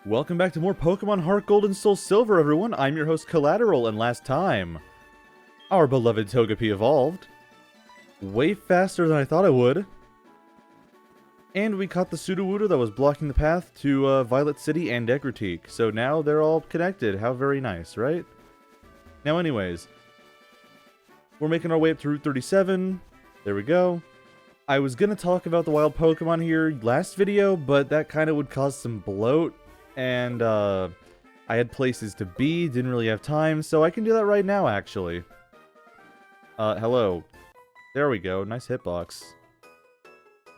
Welcome back to more Pokemon HeartGold and SoulSilver, everyone. I'm your host, Collateral, and last time, our beloved Togepi evolved. Way faster than I thought it would. And we caught the Sudowoodo that was blocking the path to Violet City and Ecruteak. So now they're all connected. How very nice, right? Now anyways, we're making our way up to Route 37. There we go. I was going to talk about the wild Pokemon here last video, but that kind of would cause some bloat. And I had places to be, didn't really have time, so I can do that right now, actually. Hello. There we go, nice hitbox.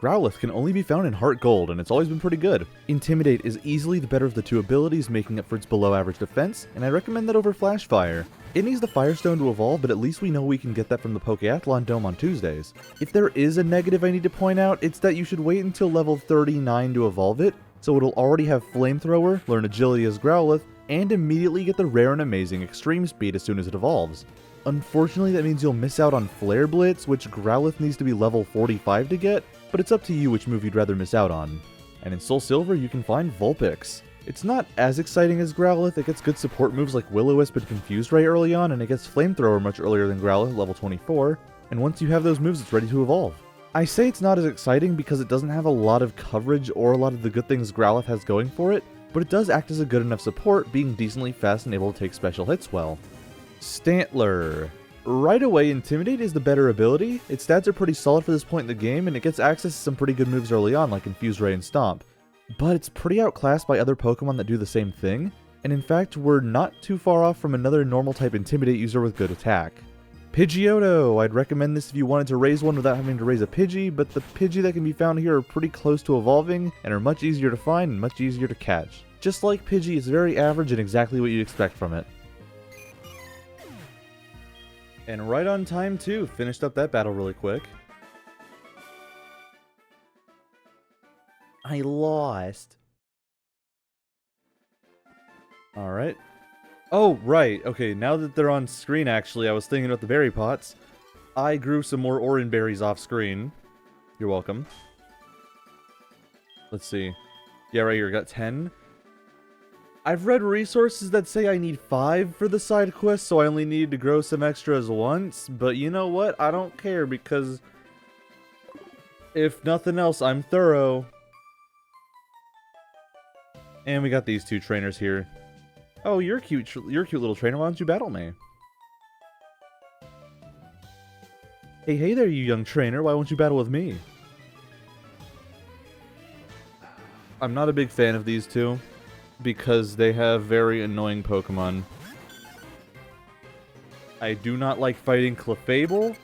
Growlithe can only be found in HeartGold, and it's always been pretty good. Intimidate is easily the better of the two abilities, making up for its below average defense, and I recommend that over Flash Fire. It needs the Firestone to evolve, but at least we know we can get that from the Pokeathlon Dome on Tuesdays. If there is a negative I need to point out, it's that you should wait until level 39 to evolve it, so it'll already have Flamethrower, learn Agility as Growlithe, and immediately get the rare and amazing Extreme Speed as soon as it evolves. Unfortunately, that means you'll miss out on Flare Blitz, which Growlithe needs to be level 45 to get, but it's up to you which move you'd rather miss out on. And in SoulSilver, you can find Vulpix. It's not as exciting as Growlithe, it gets good support moves like Will-O-Wisp and Confused Ray early on, and it gets Flamethrower much earlier than Growlithe, level 24, and once you have those moves, it's ready to evolve. I say it's not as exciting because it doesn't have a lot of coverage or a lot of the good things Growlithe has going for it, but it does act as a good enough support, being decently fast and able to take special hits well. Stantler. Right away, Intimidate is the better ability. Its stats are pretty solid for this point in the game, and it gets access to some pretty good moves early on, like Confused Ray and Stomp. But it's pretty outclassed by other Pokemon that do the same thing, and in fact, we're not too far off from another normal type Intimidate user with good attack. Pidgeotto! I'd recommend this if you wanted to raise one without having to raise a Pidgey, but the Pidgey that can be found here are pretty close to evolving, and are much easier to find and much easier to catch. Just like Pidgey, it's very average and exactly what you'd expect from it. And right on time too, finished up that battle really quick. I lost. Alright. Oh, right. Okay, now that they're on screen, actually, I was thinking about the berry pots. I grew some more Oran berries off screen. You're welcome. Let's see. Yeah, right here, got 10. I've read resources that say I need 5 for the side quest, so I only needed to grow some extras once. But you know what? I don't care, because if nothing else, I'm thorough. And we got these two trainers here. Oh, you're a cute little trainer. Why don't you battle me? Hey there, you young trainer. Why won't you battle with me? I'm not a big fan of these two, because they have very annoying Pokemon. I do not like fighting Clefable.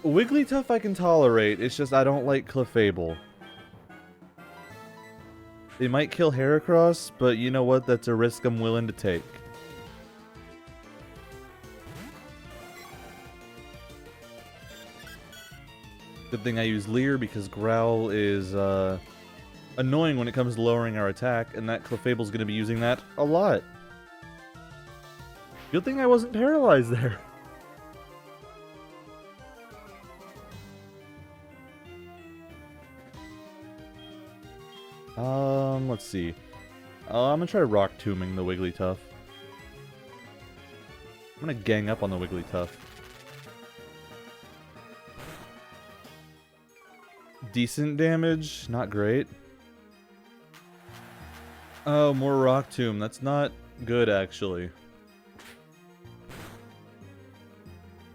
Wigglytuff I can tolerate, it's just I don't like Clefable. They might kill Heracross, but you know what? That's a risk I'm willing to take. Good thing I use Leer because Growl is annoying when it comes to lowering our attack, and that Clefable's going to be using that a lot. Good thing I wasn't paralyzed there. Let's see. I'm gonna try Rock Tombing the Wigglytuff. I'm gonna gang up on the Wigglytuff. Decent damage, not great. Oh, more Rock Tomb. That's not good, actually.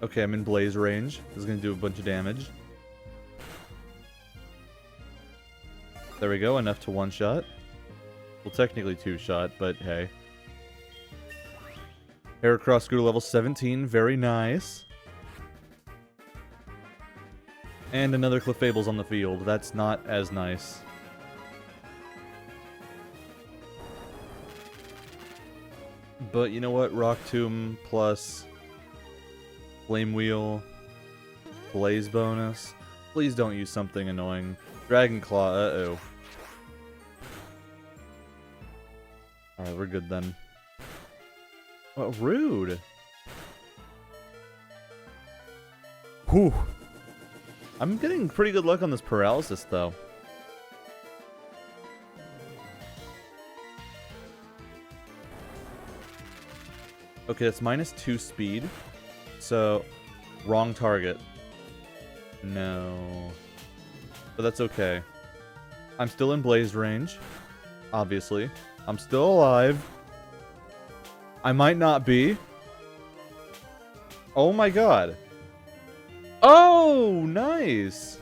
Okay, I'm in Blaze range. This is gonna do a bunch of damage. There we go, enough to one-shot. Well, technically two-shot, but hey. Heracross grew to level 17, very nice. And another Clefable's on the field, that's not as nice. But you know what, Rock Tomb plus Flame Wheel, Blaze bonus. Please don't use something annoying. Dragon Claw, uh-oh. Alright, we're good then. Oh, rude! Whew! I'm getting pretty good luck on this paralysis, though. Okay, that's -2 speed. So, wrong target. No. But that's okay. I'm still in blaze range. Obviously. I'm still alive. I might not be. Oh my god. Oh, nice.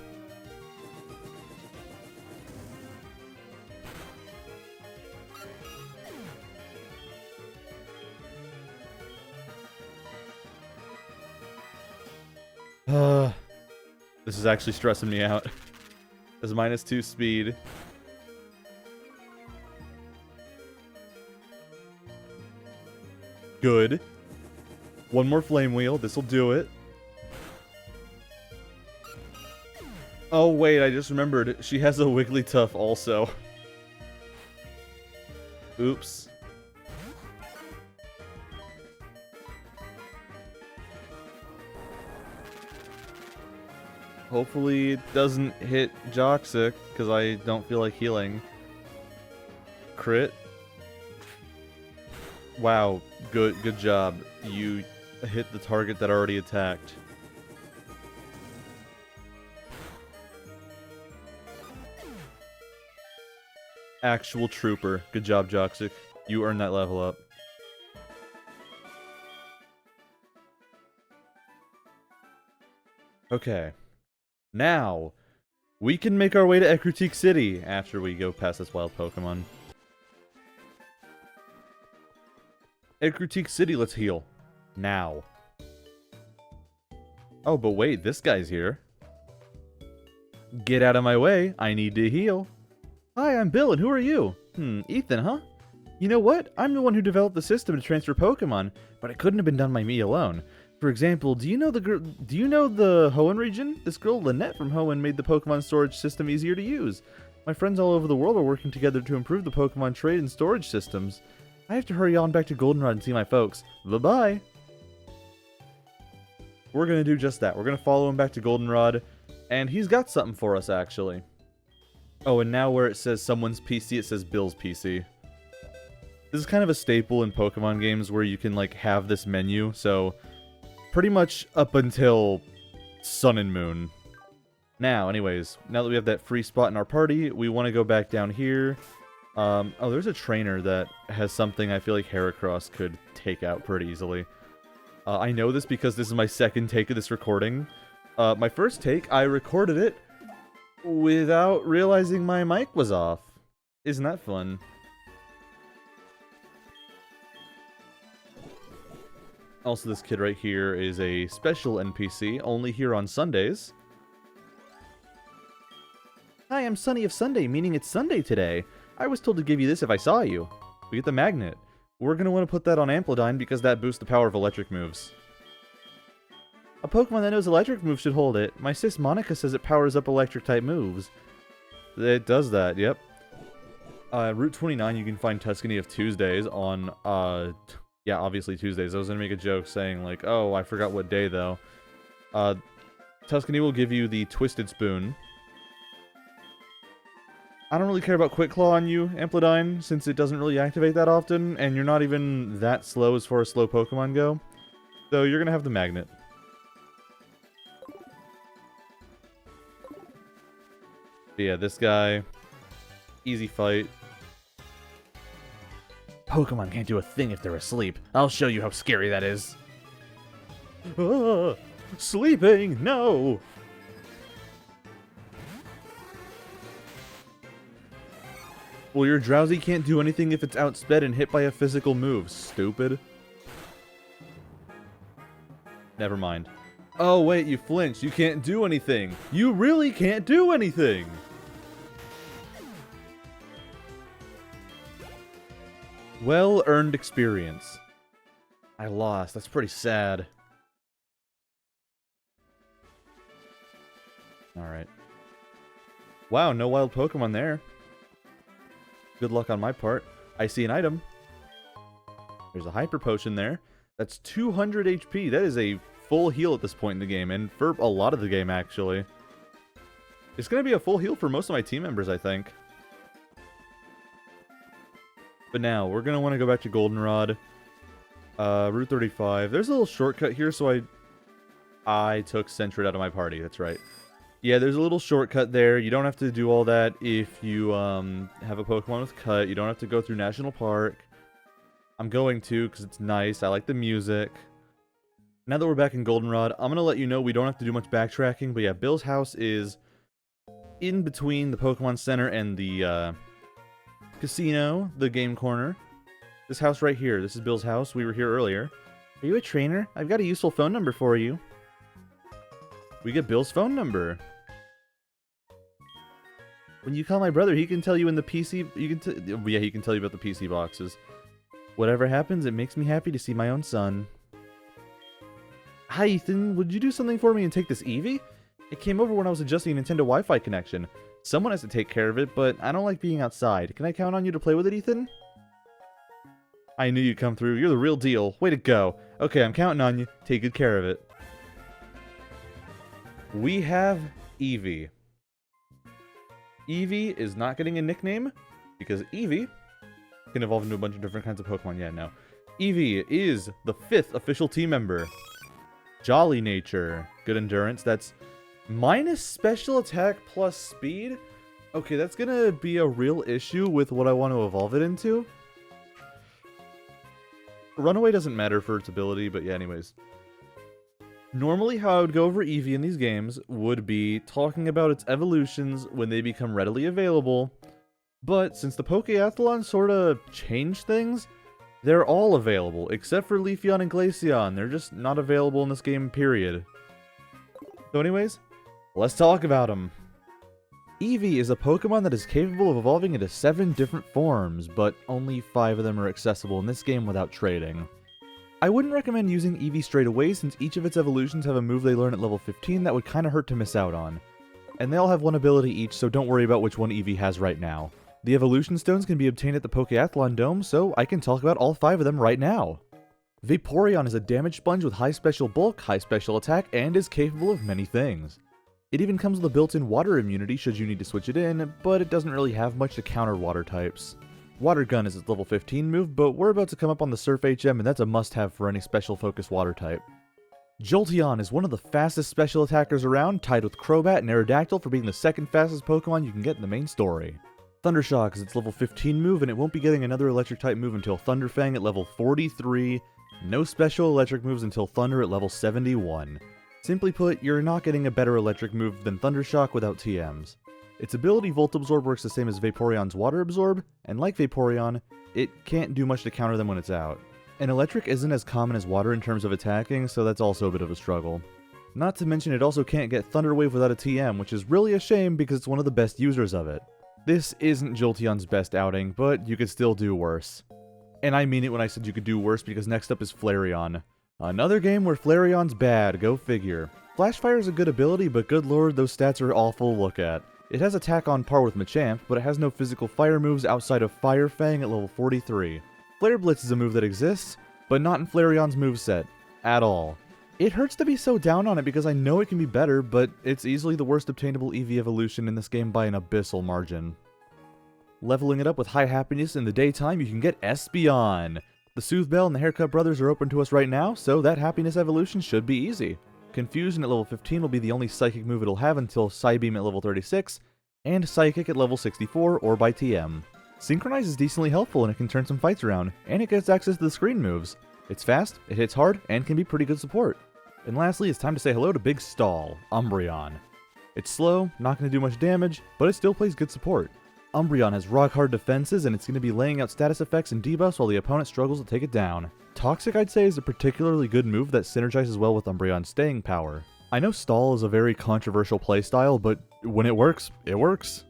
This is actually stressing me out. It's -2 speed. Good. One more flame wheel. This'll do it. Oh, wait. I just remembered. She has a Wigglytuff also. Oops. Hopefully it doesn't hit Joxic, because I don't feel like healing. Crit. Wow, good job. You hit the target that already attacked. Actual trooper. Good job, Joxic. You earned that level up. Okay. Now, we can make our way to Ecruteak City after we go past this wild Pokemon. Ecruteak City, let's heal. Now. Oh, but wait, this guy's here. Get out of my way, I need to heal. Hi, I'm Bill, and who are you? Ethan, huh? You know what? I'm the one who developed the system to transfer Pokemon, but it couldn't have been done by me alone. For example, do you know the Hoenn region? This girl, Lynette from Hoenn, made the Pokemon storage system easier to use. My friends all over the world are working together to improve the Pokemon trade and storage systems. I have to hurry on back to Goldenrod and see my folks. Bye-bye. We're going to do just that. We're going to follow him back to Goldenrod, and he's got something for us, actually. Oh, and now where it says someone's PC, it says Bill's PC. This is kind of a staple in Pokemon games where you can, like, have this menu, so pretty much up until Sun and Moon. Now, anyways, now that we have that free spot in our party, we want to go back down here. Oh, there's a trainer that has something I feel like Heracross could take out pretty easily. I know this because this is my second take of this recording. My first take, I recorded it without realizing my mic was off. Isn't that fun? Also, this kid right here is a special NPC, only here on Sundays. Hi, I'm Sunny of Sunday, meaning it's Sunday today. I was told to give you this if I saw you. We get the magnet. We're going to want to put that on Amplodine because that boosts the power of electric moves. A Pokemon that knows electric moves should hold it. My sis Monica says it powers up electric-type moves. It does that, yep. Route 29, you can find Tuscany of Tuesdays on, yeah, obviously Tuesdays. I was going to make a joke saying, like, oh, I forgot what day, though. Tuscany will give you the Twisted Spoon. I don't really care about Quick Claw on you, Amplodine, since it doesn't really activate that often, and you're not even that slow as far as slow Pokemon go. So you're going to have the magnet. But yeah, this guy, easy fight. Pokemon can't do a thing if they're asleep. I'll show you how scary that is. Sleeping, no! Well, your Drowsy can't do anything if it's outsped and hit by a physical move, stupid. Never mind. Oh, wait, you flinched. You can't do anything. You really can't do anything! Well-earned experience. I lost. That's pretty sad. Alright. Wow, no wild Pokemon there. Good luck on my part. I see an item. There's a Hyper Potion there. That's 200 HP. That is a full heal at this point in the game, and for a lot of the game, actually. It's going to be a full heal for most of my team members, I think. But now, we're going to want to go back to Goldenrod. Route 35. There's a little shortcut here, so I took Sentret out of my party. That's right. Yeah, there's a little shortcut there. You don't have to do all that if you have a Pokemon with Cut. You don't have to go through National Park. I'm going to because it's nice. I like the music. Now that we're back in Goldenrod, I'm going to let you know we don't have to do much backtracking. But yeah, Bill's house is in between the Pokemon Center and the casino, the game corner. This house right here. This is Bill's house. We were here earlier. Are you a trainer? I've got a useful phone number for you. We get Bill's phone number. When you call my brother, he can tell you in the PC... Yeah, he can tell you about the PC boxes. Whatever happens, it makes me happy to see my own son. Hi, Ethan. Would you do something for me and take this Eevee? It came over when I was adjusting a Nintendo Wi-Fi connection. Someone has to take care of it, but I don't like being outside. Can I count on you to play with it, Ethan? I knew you'd come through. You're the real deal. Way to go. Okay, I'm counting on you. Take good care of it. We have Eevee. Eevee is not getting a nickname because Eevee can evolve into a bunch of different kinds of Pokemon. Yeah, no. Eevee is the 5th official team member. Jolly nature. Good endurance. That's minus special attack plus speed. Okay, that's gonna be a real issue with what I want to evolve it into. Runaway doesn't matter for its ability, but yeah, anyways. Normally, how I would go over Eevee in these games would be talking about its evolutions when they become readily available, but since the Pokeathlon sorta changed things, they're all available, except for Leafeon and Glaceon. They're just not available in this game, period. So anyways, let's talk about them. Eevee is a Pokemon that is capable of evolving into 7 different forms, but only 5 of them are accessible in this game without trading. I wouldn't recommend using Eevee straight away since each of its evolutions have a move they learn at level 15 that would kinda hurt to miss out on. And they all have one ability each, so don't worry about which one Eevee has right now. The evolution stones can be obtained at the Pokeathlon Dome, so I can talk about all 5 of them right now. Vaporeon is a damage sponge with high special bulk, high special attack, and is capable of many things. It even comes with a built-in water immunity should you need to switch it in, but it doesn't really have much to counter water types. Water Gun is its level 15 move, but we're about to come up on the Surf HM and that's a must-have for any special focus water type. Jolteon is one of the fastest special attackers around, tied with Crobat and Aerodactyl for being the 2nd fastest Pokemon you can get in the main story. Thundershock is its level 15 move and it won't be getting another electric type move until Thunderfang at level 43, no special electric moves until Thunder at level 71. Simply put, you're not getting a better electric move than Thundershock without TMs. Its ability Volt Absorb works the same as Vaporeon's Water Absorb, and like Vaporeon, it can't do much to counter them when it's out. And Electric isn't as common as Water in terms of attacking, so that's also a bit of a struggle. Not to mention it also can't get Thunder Wave without a TM, which is really a shame because it's one of the best users of it. This isn't Jolteon's best outing, but you could still do worse. And I mean it when I said you could do worse because next up is Flareon. Another game where Flareon's bad, go figure. Flashfire is a good ability, but good lord, those stats are awful to look at. It has attack on par with Machamp, but it has no physical fire moves outside of Fire Fang at level 43. Flare Blitz is a move that exists, but not in Flareon's moveset. At all. It hurts to be so down on it because I know it can be better, but it's easily the worst obtainable Eevee evolution in this game by an abyssal margin. Leveling it up with high happiness in the daytime, you can get Espeon. The Soothe Bell and the Haircut Brothers are open to us right now, so that happiness evolution should be easy. Confusion at level 15 will be the only Psychic move it'll have until Psybeam at level 36, and Psychic at level 64 or by TM. Synchronize is decently helpful and it can turn some fights around, and it gets access to the screen moves. It's fast, it hits hard, and can be pretty good support. And lastly, it's time to say hello to Big Stall, Umbreon. It's slow, not going to do much damage, but it still plays good support. Umbreon has rock-hard defenses, and it's going to be laying out status effects and debuffs while the opponent struggles to take it down. Toxic, I'd say, is a particularly good move that synergizes well with Umbreon's staying power. I know Stall is a very controversial playstyle, but when it works, it works.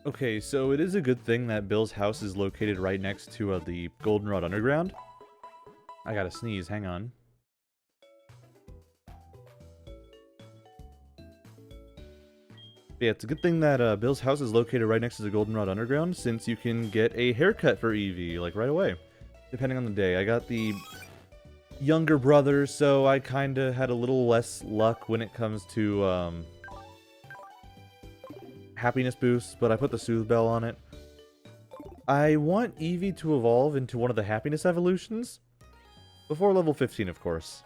Okay, so it is a good thing that Bill's house is located right next to the Goldenrod Underground. I gotta sneeze, hang on. Yeah, it's a good thing that Bill's house is located right next to the Goldenrod Underground, since you can get a haircut for Eevee, like, right away. Depending on the day. I got the younger brother, so I kinda had a little less luck when it comes to, happiness boosts, but I put the Soothe Bell on it. I want Eevee to evolve into one of the happiness evolutions. Before level 15, of course.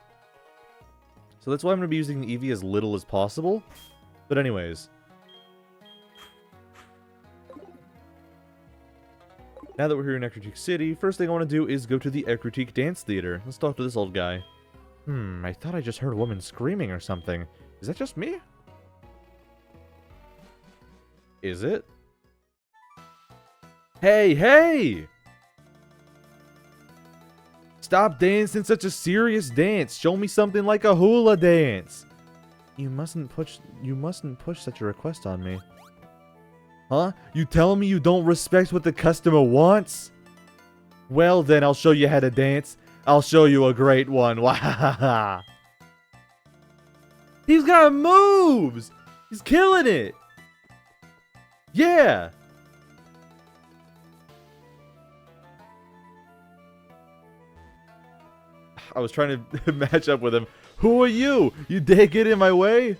So that's why I'm going to be using Eevee as little as possible. But anyways. Now that we're here in Ecruteak City, first thing I want to do is go to the Ecruteak Dance Theater. Let's talk to this old guy. I thought I just heard a woman screaming or something. Is that just me? Is it? Hey, hey! Stop dancing such a serious dance. Show me something like a hula dance. You mustn't push such a request on me. Huh? You telling me you don't respect what the customer wants? Well then, I'll show you how to dance. I'll show you a great one. Wahaha. He's got moves! He's killing it! Yeah! I was trying to match up with him. Who are you? You dare get in my way?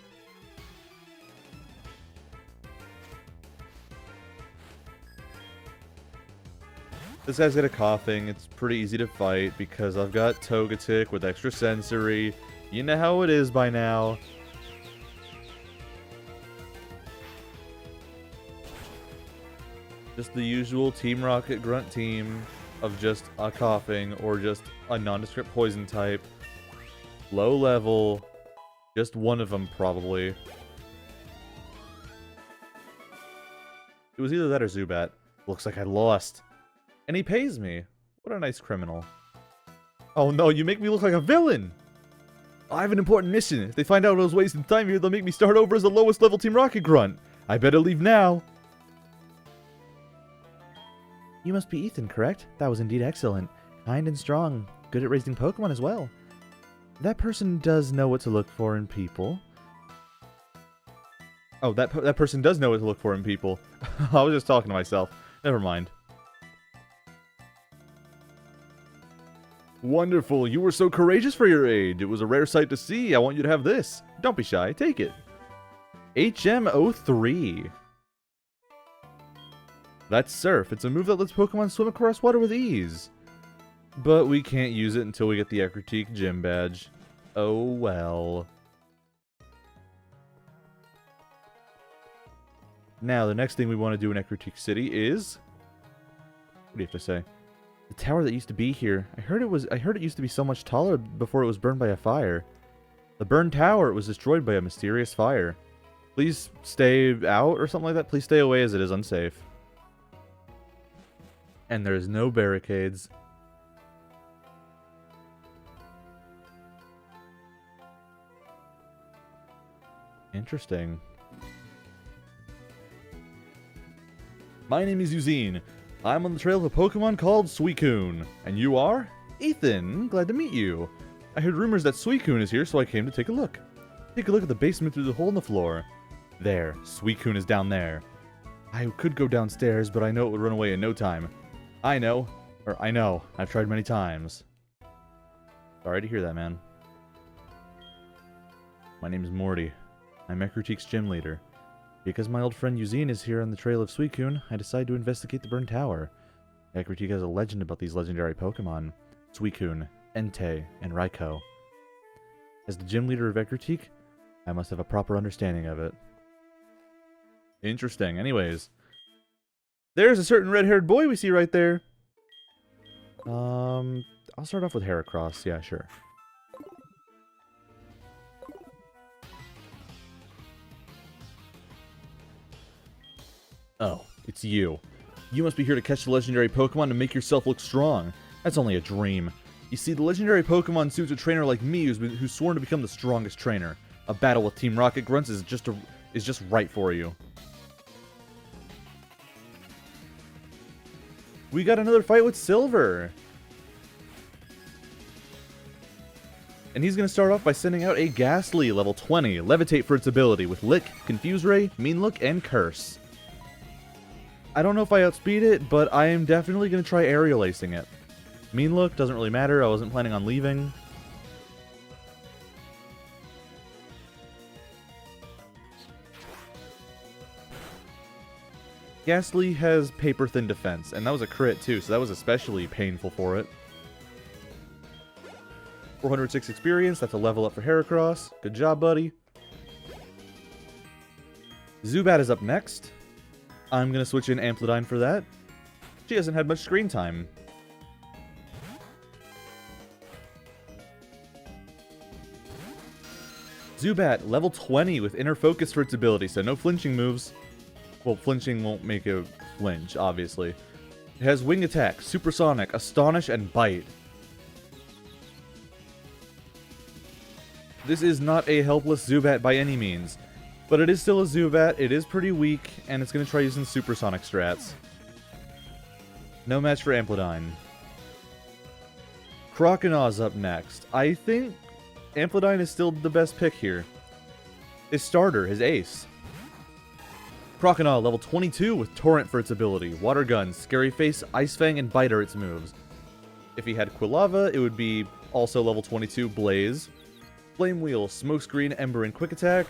This guy's got a coughing. It's pretty easy to fight because I've got Togetic with extra sensory. You know how it is by now. Just the usual Team Rocket grunt team of just a coughing or just a nondescript poison type. Low level. Just one of them probably. It was either that or Zubat. Looks like I lost. And he pays me. What a nice criminal. Oh no, you make me look like a villain! I have an important mission. If they find out I was wasting time here, they'll make me start over as the lowest level Team Rocket grunt. I better leave now. You must be Ethan, correct? That was indeed excellent. Kind and strong. Good at raising Pokemon as well. That person does know what to look for in people. Oh, that person does know what to look for in people. I was just talking to myself. Never mind. Wonderful. You were so courageous for your age. It was a rare sight to see. I want you to have this. Don't be shy. Take it. HM03. That's Surf. It's a move that lets Pokemon swim across water with ease. But we can't use it until we get the Ecruteak Gym Badge. Oh well. Now, the next thing we want to do in Ecruteak City is... What do you have to say? The tower that used to be here. I heard it used to be so much taller before it was burned by a fire. The burned tower was destroyed by a mysterious fire. Please stay out or something like that. Please stay away as it is unsafe. And there's no barricades. Interesting. My name is Eugene. I'm on the trail of a Pokemon called Suicune. And you are? Ethan, glad to meet you. I heard rumors that Suicune is here, so I came to take a look. Take a look at the basement through the hole in the floor. There, Suicune is down there. I could go downstairs, but I know it would run away in no time. I know. I've tried many times. Sorry to hear that, man. My name is Morty. I'm Ecruteak's gym leader. Because my old friend Eugene is here on the trail of Suicune, I decided to investigate the burned tower. Ecruteak has a legend about these legendary Pokemon. Suicune, Entei, and Raikou. As the gym leader of Ecruteak, I must have a proper understanding of it. Interesting. Anyways. There's a certain red-haired boy we see right there. I'll start off with Heracross. Yeah, sure. Oh, it's you. You must be here to catch the legendary Pokemon and make yourself look strong. That's only a dream. You see, the legendary Pokemon suits a trainer like me who's sworn to become the strongest trainer. A battle with Team Rocket Grunts is just right for you. We got another fight with Silver. And he's going to start off by sending out a Ghastly, level 20, Levitate for its ability with Lick, Confuse Ray, Mean Look, and Curse. I don't know if I outspeed it, but I am definitely going to try Aerial Acing it. Mean Look doesn't really matter, I wasn't planning on leaving. Ghastly has paper-thin defense, and that was a crit too, so that was especially painful for it. 406 experience, that's a level up for Heracross. Good job, buddy. Zubat is up next. I'm going to switch in Amplitude for that. She hasn't had much screen time. Zubat, level 20 with Inner Focus for its ability, so no flinching moves. Well, flinching won't make it flinch, obviously. It has Wing Attack, Supersonic, Astonish, and Bite. This is not a helpless Zubat by any means, but it is still a Zubat, it is pretty weak, and it's going to try using Supersonic strats. No match for Amplitude. Croconaw up next. I think Amplitude is still the best pick here. His starter, his ace. Croconaw, level 22 with Torrent for its ability. Water Gun, Scary Face, Ice Fang, and Bite are its moves. If he had Quilava, it would be also level 22 Blaze. Flame Wheel, Smokescreen, Ember, and Quick Attack.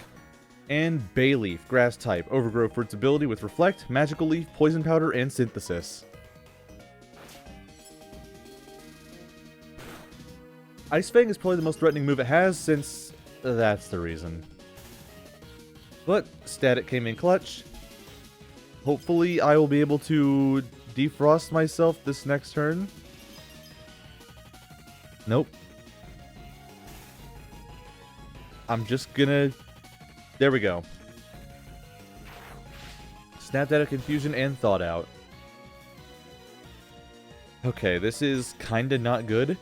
And Bayleaf, Grass type, Overgrowth for its ability with Reflect, Magical Leaf, Poison Powder, and Synthesis. Ice Fang is probably the most threatening move it has, since that's the reason. But Static came in clutch. Hopefully I will be able to defrost myself this next turn. Nope. I'm just gonna... There we go. Snapped out of Confusion and Thought Out. Okay, this is kinda not good.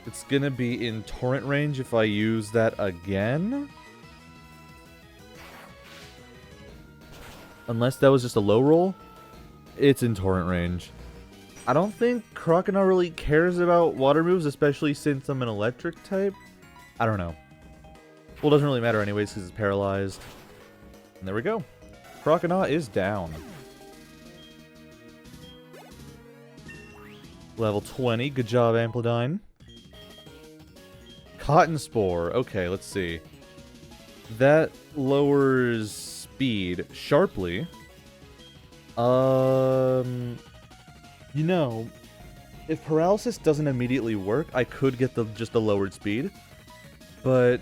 It's gonna be in Torrent range if I use that again. Unless that was just a low roll. It's in Torrent range. I don't think Croconaw really cares about water moves, especially since I'm an electric type. I don't know. Well, it doesn't really matter anyways because it's paralyzed. And there we go. Croconaw is down. Level 20. Good job, Amplitude. Cotton Spore. Okay, let's see. That lowers speed sharply. You know, if Paralysis doesn't immediately work, I could get just the lowered speed. But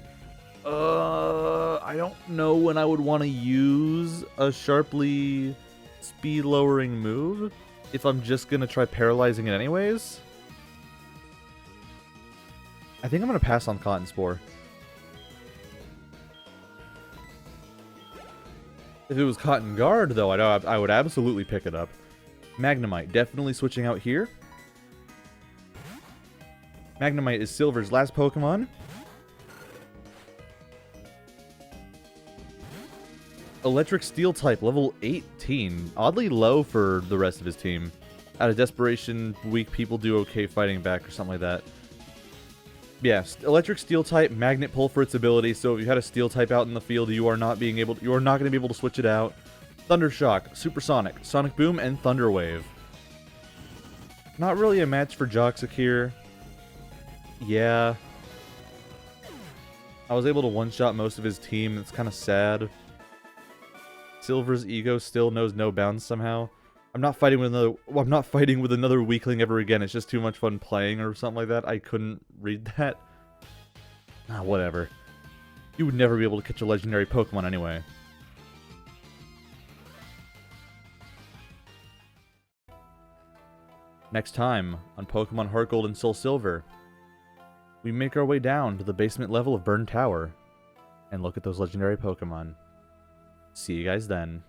I don't know when I would want to use a sharply speed lowering move if I'm just gonna try paralyzing it anyways. I think I'm gonna pass on Cotton Spore. If it was Cotton Guard, though, I would absolutely pick it up. Magnemite, definitely switching out here. Magnemite is Silver's last Pokemon. Electric Steel type, level 18. Oddly low for the rest of his team. Out of desperation, weak people do okay fighting back or something like that. Yes, Electric Steel type, Magnet Pull for its ability, so if you had a Steel type out in the field, you are not going to be able to switch it out. Thunder Shock, Supersonic, Sonic Boom, and Thunder Wave. Not really a match for Joxic here. Yeah. I was able to one-shot most of his team, it's kind of sad. Silver's ego still knows no bounds somehow. I'm not fighting with another weakling ever again. It's just too much fun playing or something like that. I couldn't read that. Ah, whatever. You would never be able to catch a legendary Pokemon anyway. Next time on Pokemon HeartGold and SoulSilver, we make our way down to the basement level of Burn Tower and look at those legendary Pokemon. See you guys then.